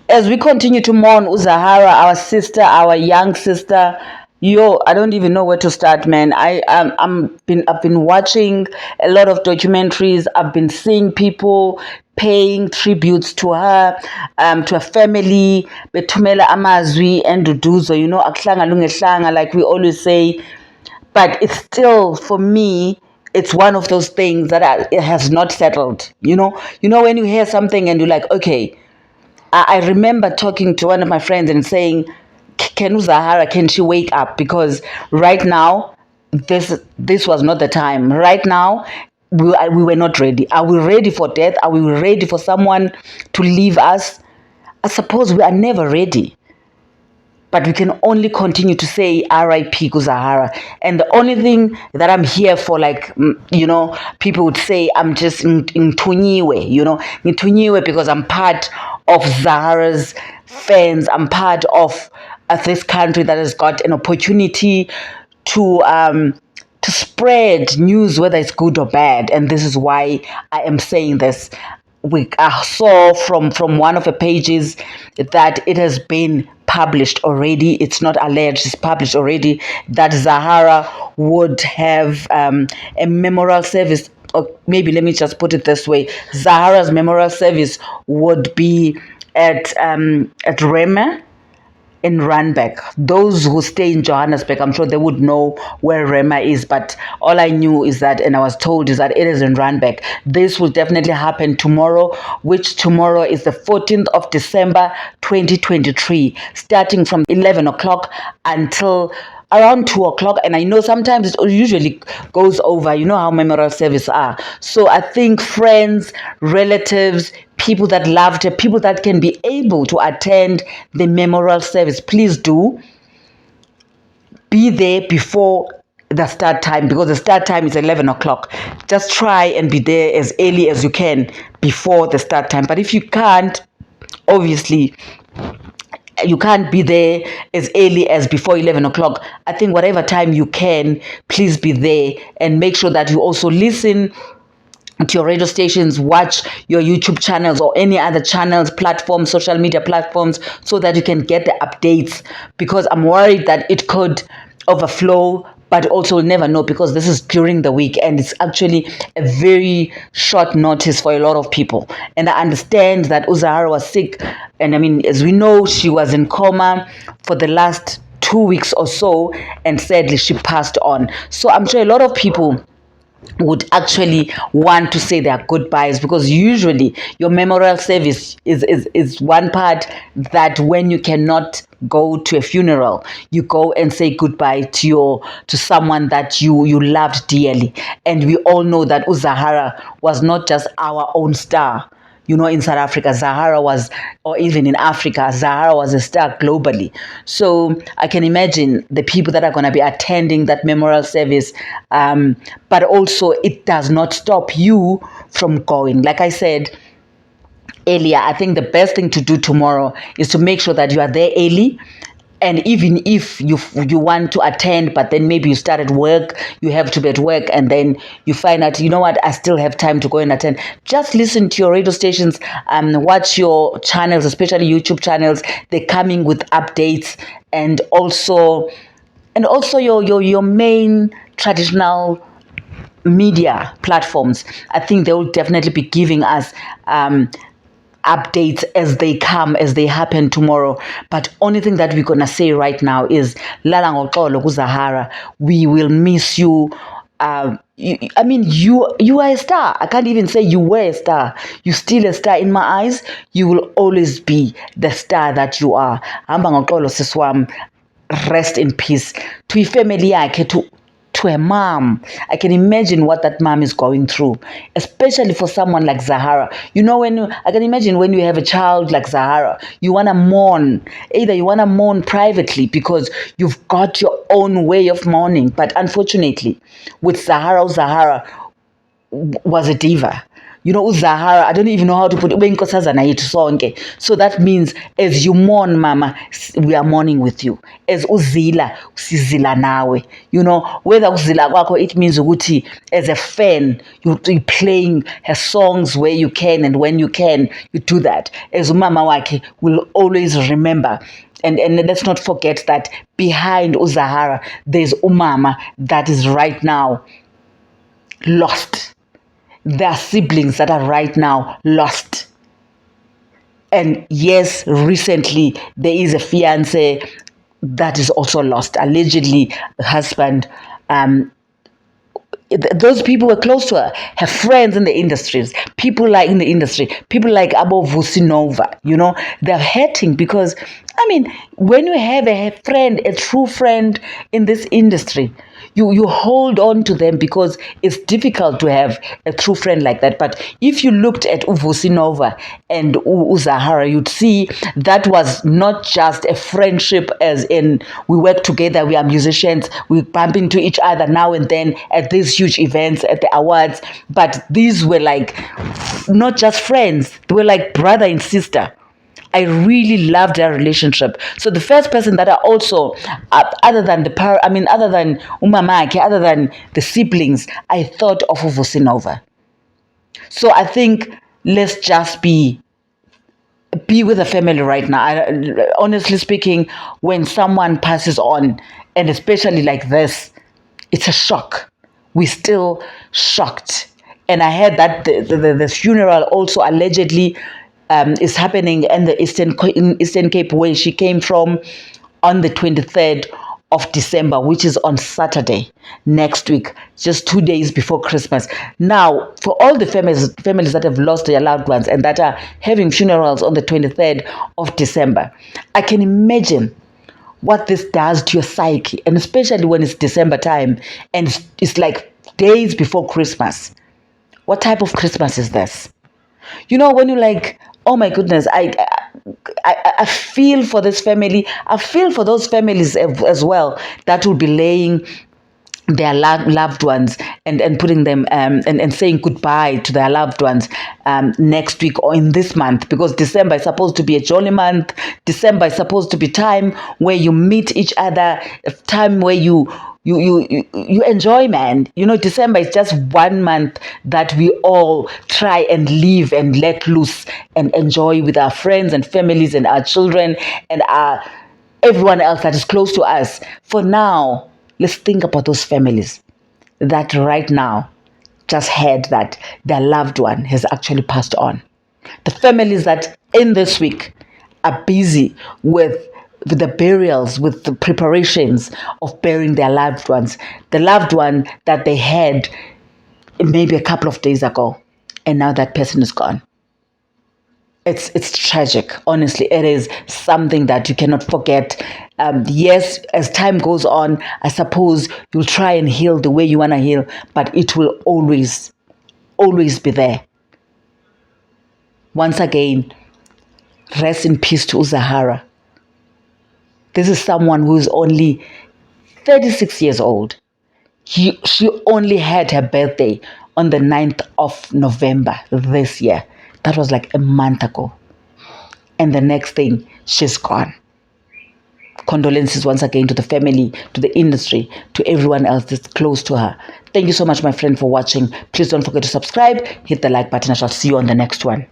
as we continue to mourn Uzahara, our sister, our young sister, I don't even know where to start, man. I've been watching a lot of documentaries. I've been seeing people paying tributes to her family, Betumela Amazwi and Duduzo, Aklanga Lungehlanga, like we always say. But it's still, for me, it's one of those things that it has not settled. When you hear something and you're like, okay, I remember talking to one of my friends and saying, "Can Zahara, can she wake up? Because right now, this was not the time. Right now, we were not ready. Are we ready for death? Are we ready for someone to leave us? I suppose we are never ready. But we can only continue to say R.I.P. Kuzahara. And the only thing that I'm here for, like, people would say I'm just in Tunyiwe, because I'm part of Zahara's fans. I'm part of this country that has got an opportunity to spread news, whether it's good or bad. And this is why I am saying this. I saw from one of the pages that it has been published already. It's not alleged, it's published already, that Zahara would have a memorial service. Or maybe let me just put it this way: Zahara's memorial service would be at Rema in Randburg. Those who stay in Johannesburg, I'm sure they would know where Rema is, but all I knew is that, and I was told, is that it is in Randburg. This will definitely happen tomorrow, which tomorrow is the 14th of December 2023, starting from 11 o'clock until around 2 o'clock. And I know sometimes it usually goes over. You know how memorial service are. So I think friends, relatives, people that loved her, people that can be able to attend the memorial service, please do be there before the start time, because the start time is 11 o'clock. Just try and be there as early as you can before the start time. But if you can't, obviously you can't be there as early as before 11 o'clock. I think whatever time you can, please be there, and make sure that you also listen to your radio stations, watch your YouTube channels or any other channels, platforms, social media platforms, so that you can get the updates, because I'm worried that it could overflow, but also we'll never know, because this is during the week and it's actually a very short notice for a lot of people. And I understand that Uzahara was sick, and I mean, as we know, she was in coma for the last 2 weeks or so, and sadly she passed on. So I'm sure a lot of people would actually want to say their goodbyes, because usually your memorial service is one part that, when you cannot go to a funeral, you go and say goodbye to someone that you loved dearly. And we all know that Uzahara was not just our own star. In South Africa, Zahara was, or even in Africa, Zahara was a star globally. So I can imagine the people that are going to be attending that memorial service. But also, it does not stop you from going. Like I said earlier, I think the best thing to do tomorrow is to make sure that you are there early. And even if you want to attend, but then maybe you start at work, you have to be at work, and then you find out, you know what, I still have time to go and attend. Just listen to your radio stations, watch your channels, especially YouTube channels. They're coming with updates, and also your main traditional media platforms. I think they will definitely be giving us updates as they come, as they happen tomorrow. But only thing that we're gonna say right now is Lala Ngoxolo Kuzahara, we will miss you. I mean, you are a star. I can't even say you were a star. You're still a star in my eyes. You will always be the star that you are. Hamba Ngoxolo siswam, rest in peace. To family yakhe, to a mom. I can imagine what that mom is going through, especially for someone like Zahara. I can imagine when you have a child like Zahara, you want to mourn. Either you want to mourn privately because you've got your own way of mourning. But unfortunately, with Zahara was a diva. uZahara, I don't even know how to put it, ube inkosazana yethu sonke. So that means as you mourn mama, we are mourning with you. As uzila, sizila nawe. Whether uzila kwakho, it means ukuthi as a fan, you're playing her songs where you can and when you can, you do that. As umama wakhe will always remember. And let's not forget that behind uZahara, there's umama that is right now lost. There are siblings that are right now lost. And yes, recently there is a fiance that is also lost. Allegedly, the husband, those people were close to her friends in the industries, people like Abo Vusinova, they're hurting because, when you have a friend, a true friend in this industry, you hold on to them because it's difficult to have a true friend like that. But if you looked at Vusinova and uZahara, you'd see that was not just a friendship as in we work together, we are musicians, we bump into each other now and then at these huge events, at the awards, but these were like not just friends, they were like brother and sister. I really loved their relationship. So the first person that I also, other than Umamake, other than the siblings, I thought of Vusinova. So I think let's just be with the family right now. Honestly speaking, when someone passes on, and especially like this, it's a shock. We're still shocked. And I heard that the funeral also allegedly is happening in the Eastern Cape, where she came from, on the 23rd of December, which is on Saturday next week, just 2 days before Christmas. Now, for all the families that have lost their loved ones and that are having funerals on the 23rd of December, I can imagine what this does to your psyche, and especially when it's December time and it's like days before Christmas. What type of Christmas is this? When you're like, oh my goodness, I feel for this family. I feel for those families as well that will be laying their loved ones and putting them and saying goodbye to their loved ones next week or in this month, because December is supposed to be a jolly month. December is supposed to be time where you meet each other, a time where you enjoy, man. December is just 1 month that we all try and live and let loose and enjoy with our friends and families and our children and everyone else that is close to us. For now, let's think about those families that right now just heard that their loved one has actually passed on. The families that in this week are busy with the burials, with the preparations of burying their loved ones, the loved one that they had maybe a couple of days ago, and now that person is gone. It's tragic. Honestly, it is something that you cannot forget. Yes, as time goes on, I suppose you'll try and heal the way you want to heal, but it will always be there. Once again, rest in peace to uZahara. This is someone who is only 36 years old. She only had her birthday on the 9th of November this year. That was like a month ago. And the next thing, she's gone. Condolences once again to the family, to the industry, to everyone else that's close to her. Thank you so much, my friend, for watching. Please don't forget to subscribe, hit the like button. I shall see you on the next one.